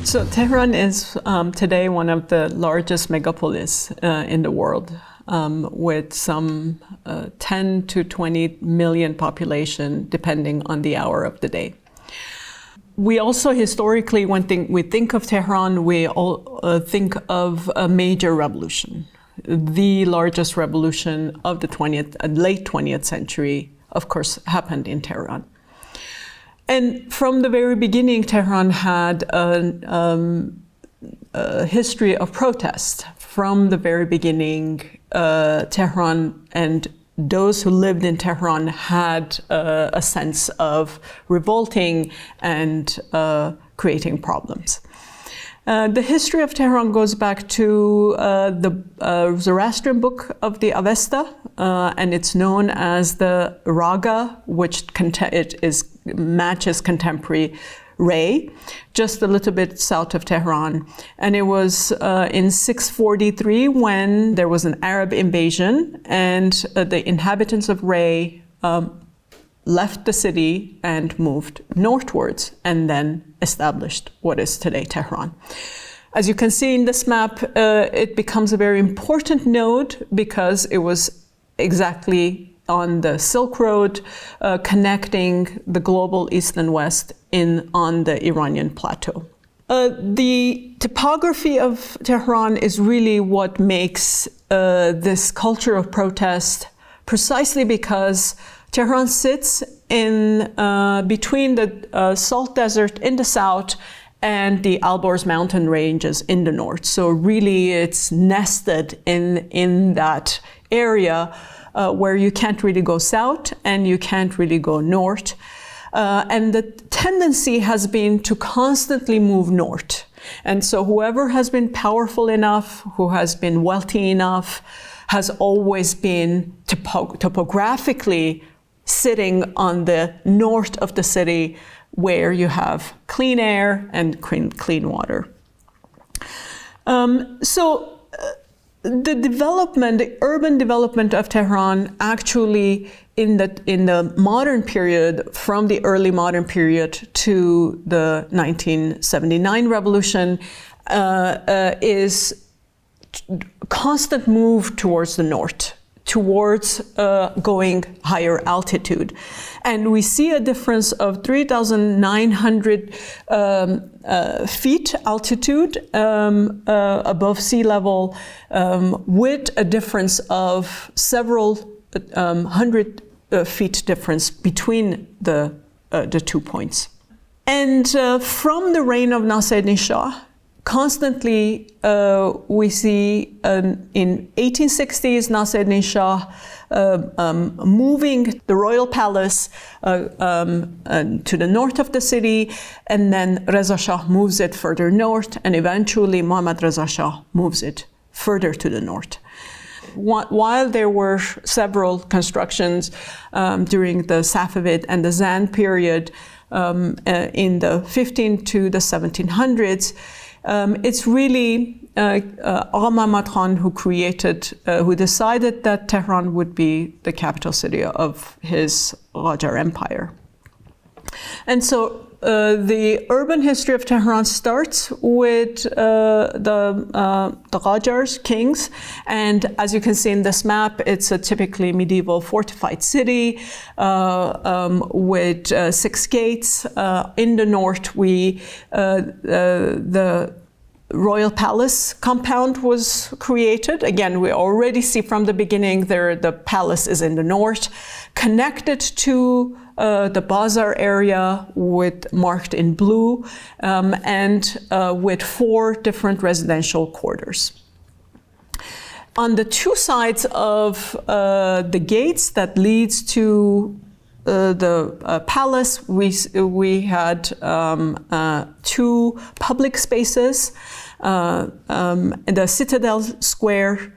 So Tehran is today one of the largest megapolis in the world, with some 10 to 20 million population, depending on the hour of the day. We also historically, when we think of Tehran, we all think of a major revolution. The largest revolution of the late 20th century, of course, happened in Tehran. And from the very beginning, Tehran had a history of protest. From the very beginning, Tehran and those who lived in Tehran had a sense of revolting and creating problems. The history of Tehran goes back to the Zoroastrian book of the Avesta, and it's known as the Raga, which matches contemporary Ray, just a little bit south of Tehran. And it was in 643 when there was an Arab invasion, and the inhabitants of Ray left the city and moved northwards and then established what is today Tehran. As you can see in this map, it becomes a very important node because it was exactly on the Silk Road, connecting the global East and West on the Iranian plateau. The topography of Tehran is really what makes this culture of protest, precisely because Tehran sits in between the salt desert in the south and the Alborz mountain ranges in the north. So really it's nested in that area where you can't really go south and you can't really go north. And the tendency has been to constantly move north. And so whoever has been powerful enough, who has been wealthy enough, has always been topographically sitting on the north of the city where you have clean air and clean water. The urban development of Tehran actually in the modern period, from the early modern period to the 1979 revolution, is constant move towards the north, towards going higher altitude. And we see a difference of 3,900 feet altitude above sea level, with a difference of several hundred feet difference between the 2 points. And from the reign of Nasser-Din Shah, constantly we see in 1860s Nasser-Din Shah moving the royal palace to the north of the city, and then Reza Shah moves it further north, and eventually Mohammad Reza Shah moves it further to the north. While there were several constructions during the Safavid and the Zand period in the 15 to the 1700s, it's really Agha Muhammad Khan who decided that Tehran would be the capital city of his Qajar Empire. And so the urban history of Tehran starts with the Qajars, kings, and as you can see in this map, it's a typically medieval fortified city with 6 gates. In the north, the royal palace compound was created. Again, we already see from the beginning there the palace is in the north, connected to the bazaar area marked in blue, and with 4 different residential quarters. On the 2 sides of the gates that leads to the palace, we had 2 public spaces. The Citadel Square,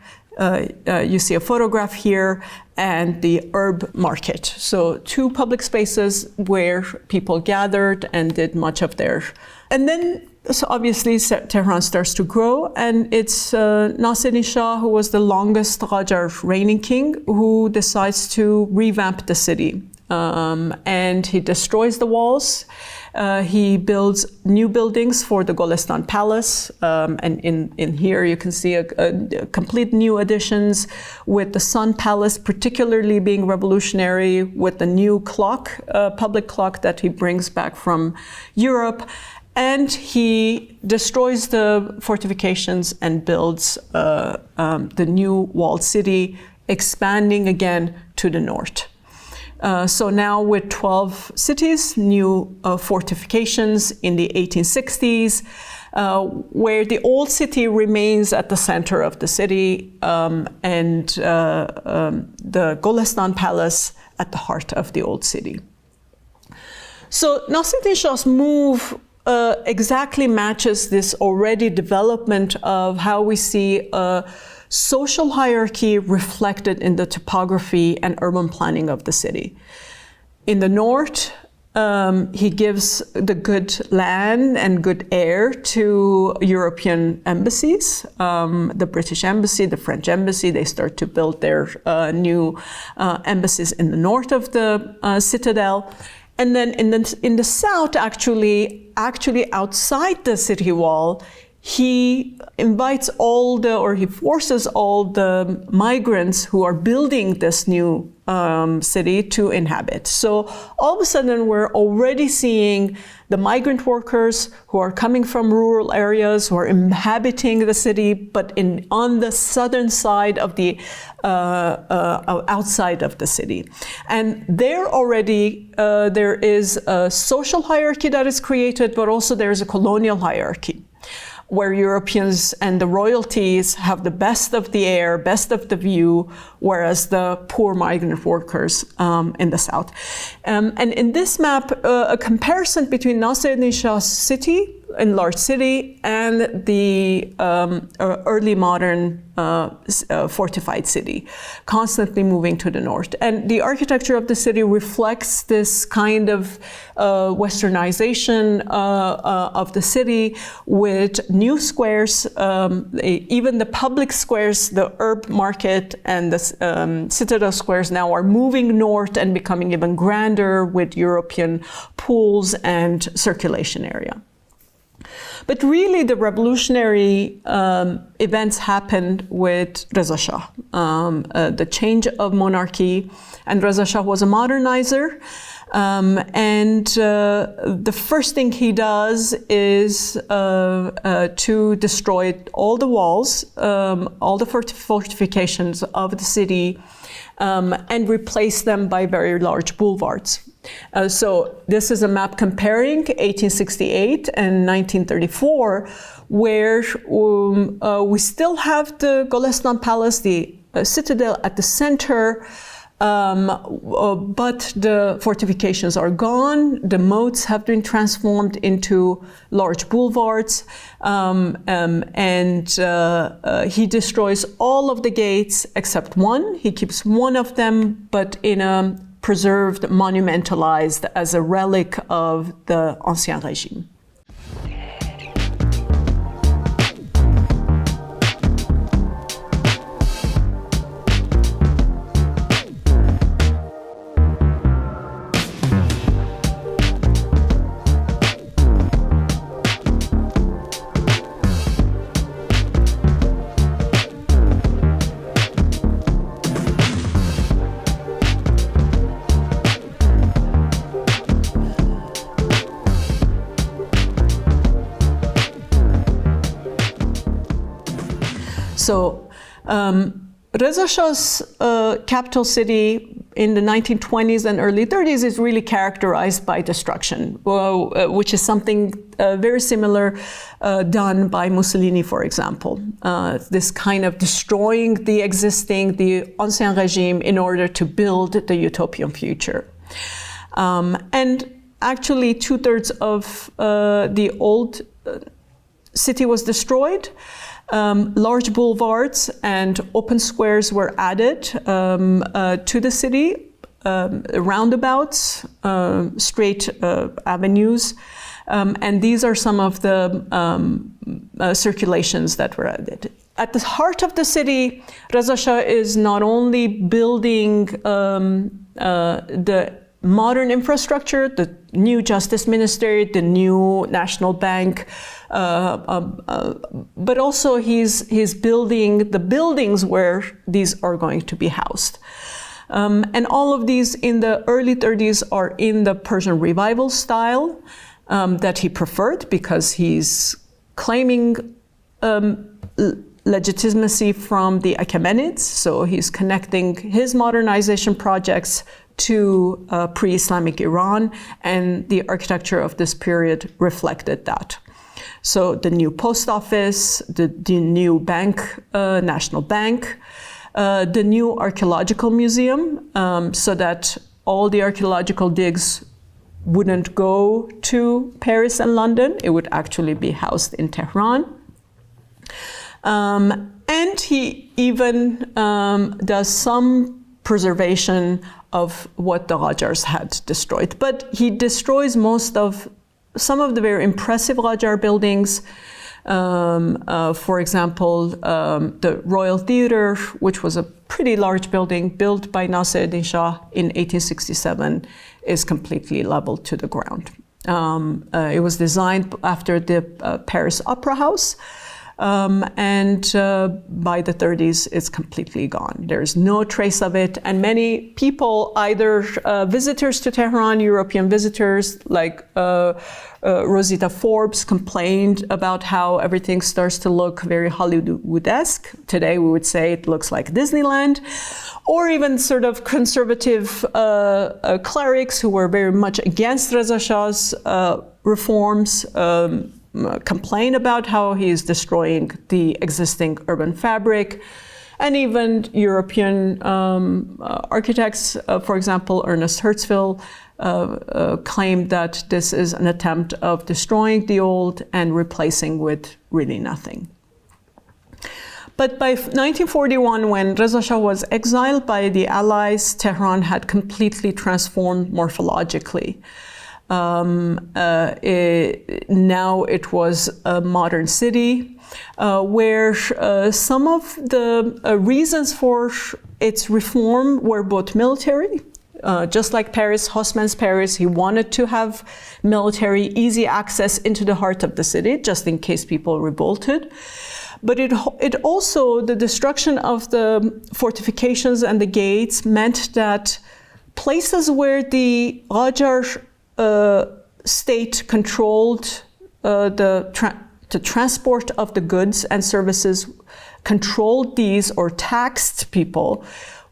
you see a photograph here, and the Herb Market. So 2 public spaces where people gathered and did much of their. And then, so obviously, Tehran starts to grow, and it's Nasser-Din Shah, who was the longest Qajar reigning king, who decides to revamp the city. And he destroys the walls He builds new buildings for the Golestan Palace, and in here you can see a complete new additions with the Sun Palace particularly being revolutionary with the new clock, public clock that he brings back from Europe. And he destroys the fortifications and builds the new walled city, expanding again to the north. So now with 12 cities, new fortifications in the 1860s, where the old city remains at the center of the city, and the Golestan Palace at the heart of the old city. So Nasruddin Shah's move exactly matches this already development of how we see a social hierarchy reflected in the topography and urban planning of the city. In the north, he gives the good land and good air to European embassies. The British embassy, the French embassy, they start to build their new embassies in the north of the citadel. And then in the south, actually outside the city wall, he invites he forces all the migrants who are building this new city to inhabit. So all of a sudden, we're already seeing the migrant workers who are coming from rural areas, who are inhabiting the city, but on the southern side of the outside of the city. And there already, there is a social hierarchy that is created, but also there's a colonial hierarchy, where Europeans and the royalties have the best of the air, best of the view, whereas the poor migrant workers in the south. And in this map, a comparison between Nasruddin Shah's city, enlarged city, and the early modern fortified city, constantly moving to the north. And the architecture of the city reflects this kind of westernization of the city with new squares, even the public squares, the herb market and the citadel squares now are moving north and becoming even grander with European pools and circulation area. But really, the revolutionary events happened with Reza Shah, the change of monarchy, and Reza Shah was a modernizer. And the first thing he does is to destroy all the walls, all the fortifications of the city, and replace them by very large boulevards. So this is a map comparing 1868 and 1934, where we still have the Golestan Palace, the citadel at the center, but the fortifications are gone. The moats have been transformed into large boulevards, and he destroys all of the gates except one. He keeps one of them, but in a preserved, monumentalized as a relic of the Ancien Régime. So Reza Shah's capital city in the 1920s and early 30s is really characterized by destruction, which is something very similar done by Mussolini, for example. This kind of destroying the existing, the Ancien Régime, in order to build the utopian future. And actually 2/3 of the old city was destroyed. Large boulevards and open squares were added to the city, roundabouts, straight avenues, and these are some of the circulations that were added. At the heart of the city, Reza Shah is not only building the modern infrastructure, the new justice ministry, the new national bank, but also he's building the buildings where these are going to be housed. And all of these in the early 30s are in the Persian revival style that he preferred because he's claiming legitimacy from the Achaemenids. So he's connecting his modernization projects to pre-Islamic Iran, and the architecture of this period reflected that. So the new post office, the new bank, national bank, the new archaeological museum, so that all the archaeological digs wouldn't go to Paris and London. It would actually be housed in Tehran. And he even does some preservation of what the Qajars had destroyed. But he destroys some of the very impressive Qajar buildings. For example, the Royal Theatre, which was a pretty large building built by Nasser-Eddin Shah in 1867, is completely leveled to the ground. It was designed after the Paris Opera House. And by the 30s, it's completely gone. There's no trace of it. And many people, either visitors to Tehran, European visitors, like Rosita Forbes, complained about how everything starts to look very Hollywood-esque. Today, we would say it looks like Disneyland. Or even sort of conservative clerics who were very much against Reza Shah's reforms, complain about how he is destroying the existing urban fabric. And even European architects, for example, Ernest Hertzfeld, claimed that this is an attempt of destroying the old and replacing with really nothing. But by 1941, when Reza Shah was exiled by the Allies, Tehran had completely transformed morphologically. Now it was a modern city where some of the reasons for its reform were both military. Just like Paris, Haussmann's Paris, he wanted to have military, easy access into the heart of the city, just in case people revolted. But it also, the destruction of the fortifications and the gates meant that places where the Qajar state controlled the transport of the goods and services, controlled these or taxed people,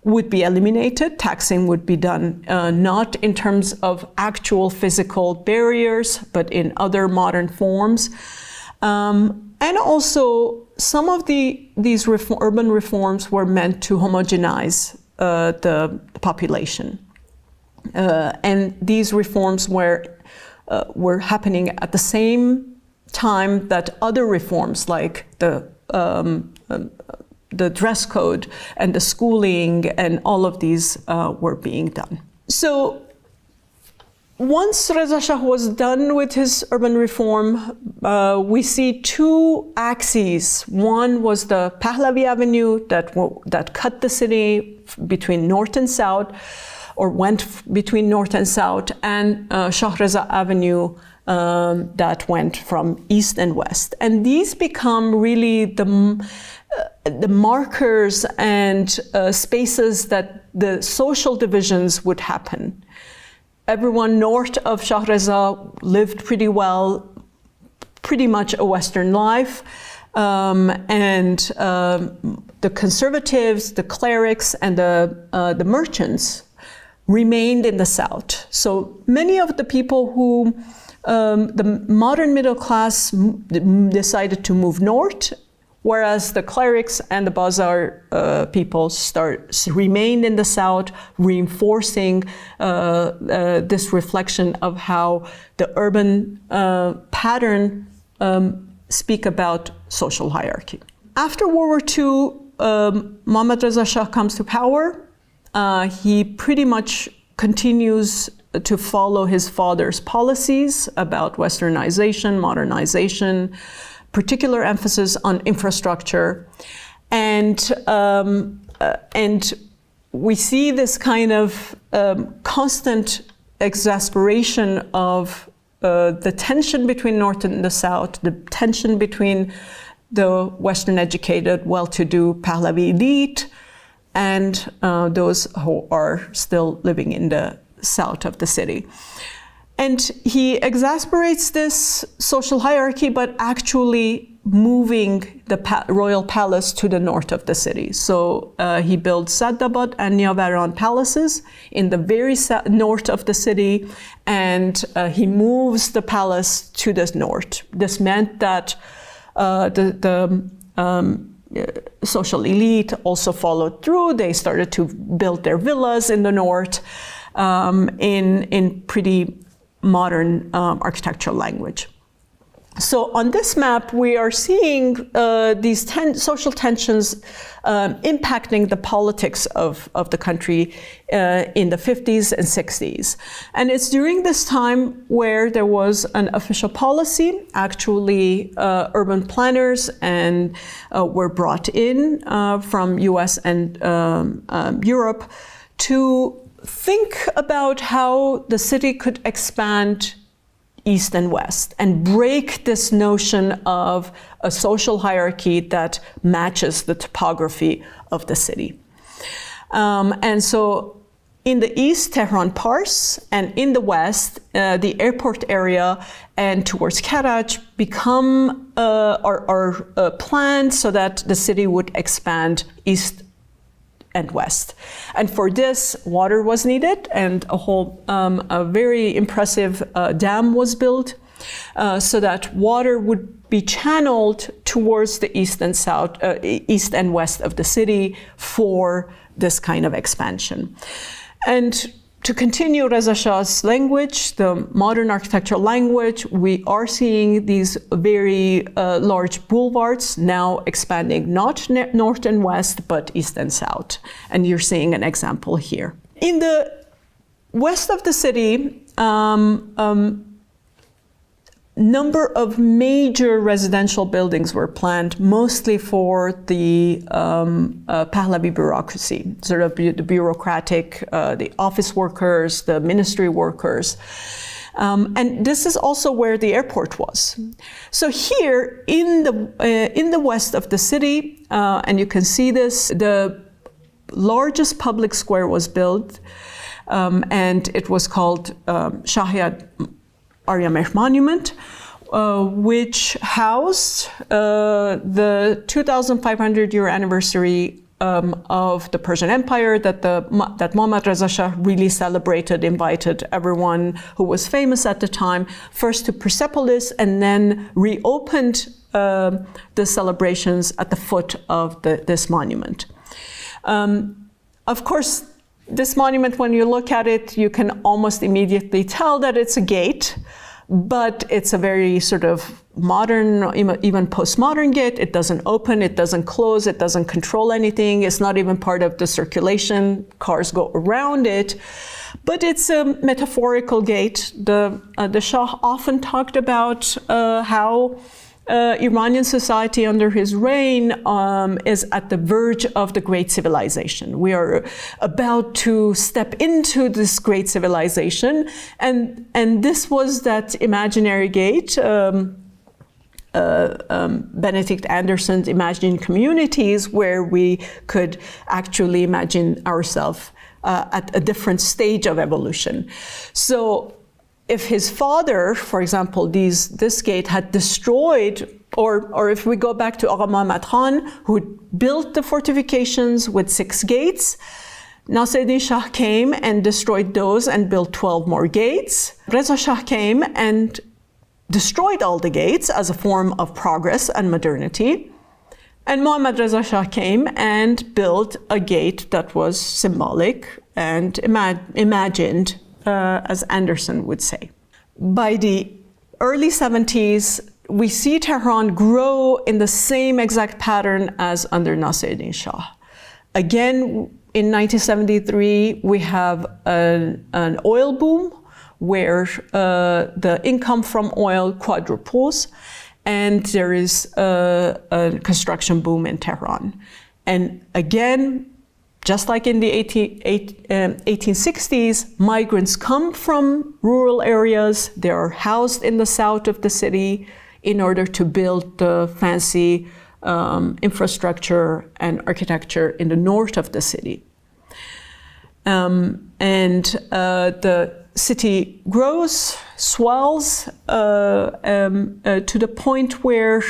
would be eliminated. Taxing would be done not in terms of actual physical barriers, but in other modern forms. And also, some of these urban reforms were meant to homogenize the population. And these reforms were happening at the same time that other reforms, like the dress code and the schooling and all of these were being done. So once Reza Shah was done with his urban reform, we see two axes. One was the Pahlavi Avenue that cut the city between north and south, or went between north and south, and Shah Reza Avenue that went from east and west. And these become really the markers and spaces that the social divisions would happen. Everyone north of Shah Reza lived pretty well, pretty much a Western life. And the conservatives, the clerics, and the merchants remained in the south. So many of the people who the modern middle class decided to move north, whereas the clerics and the bazaar people remained in the south, reinforcing this reflection of how the urban pattern speak about social hierarchy. After World War II, Mohammad Reza Shah comes to power. He pretty much continues to follow his father's policies about westernization, modernization, particular emphasis on infrastructure. And we see this kind of constant exasperation of the tension between North and the South, the tension between the Western educated, well-to-do Pahlavi elite and those who are still living in the south of the city. And he exasperates this social hierarchy, but actually moving the royal palace to the north of the city. So he builds Saddabad and Niavaran palaces in the very north of the city, and he moves the palace to the north. This meant that the social elite also followed through. They started to build their villas in the north in pretty modern architectural language. So on this map, we are seeing these social tensions impacting the politics of the country in the 50s and 60s. And it's during this time where there was an official policy. Actually, urban planners and were brought in from US and Europe to think about how the city could expand east and west and break this notion of a social hierarchy that matches the topography of the city. And so in the east, Tehran Pars, and in the west, the airport area and towards Karaj become are planned so that the city would expand east and west. And for this, water was needed, and a very impressive dam was built so that water would be channeled towards the east and south, east and west of the city for this kind of expansion. And to continue Reza Shah's language, the modern architectural language, we are seeing these very large boulevards now expanding not north and west, but east and south. And you're seeing an example here. In the west of the city, number of major residential buildings were planned, mostly for the Pahlavi bureaucracy, sort of the bureaucratic, the office workers, the ministry workers. And this is also where the airport was. So here in the west of the city, and you can see this, the largest public square was built, and it was called Shahiyad Aryameh Monument, which housed the 2,500-year anniversary of the Persian Empire that Muhammad Reza Shah really celebrated, invited everyone who was famous at the time, first to Persepolis, and then reopened the celebrations at the foot of this monument. Of course, this monument, when you look at it, you can almost immediately tell that it's a gate, but it's a very sort of modern, even postmodern gate. It doesn't open, it doesn't close, it doesn't control anything. It's not even part of the circulation. Cars go around it, but it's a metaphorical gate. The Shah often talked about how Iranian society under his reign is at the verge of the great civilization. We are about to step into this great civilization, and this was that imaginary gate. Benedict Anderson's Imagining Communities, where we could actually imagine ourselves at a different stage of evolution. So if his father, for example, this gate had destroyed, or if we go back to Agha Muhammad Khan, who built the fortifications with 6 gates, Nasruddin Shah came and destroyed those and built 12 more gates. Reza Shah came and destroyed all the gates as a form of progress and modernity. And Muhammad Reza Shah came and built a gate that was symbolic and imagined, as Anderson would say. By the early 70s, we see Tehran grow in the same exact pattern as under Nasruddin Shah. Again, in 1973, we have an oil boom where the income from oil quadruples, and there is a construction boom in Tehran. And again, just like in the 1860s, migrants come from rural areas. They are housed in the south of the city in order to build the fancy infrastructure and architecture in the north of the city. The city grows, swells to the point where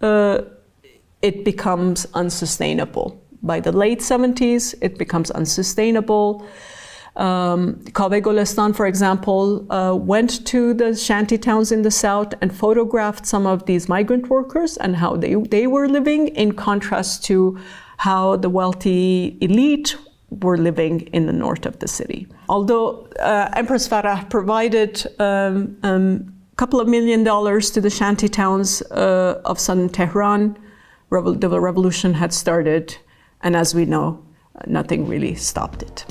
it becomes unsustainable. By the late 70s, it becomes unsustainable. Kaveh Golestan, for example, went to the shanty towns in the south and photographed some of these migrant workers and how they were living, in contrast to how the wealthy elite were living in the north of the city. Although Empress Farah provided a couple of $1 million to the shanty towns of southern Tehran, the revolution had started, and as we know, nothing really stopped it.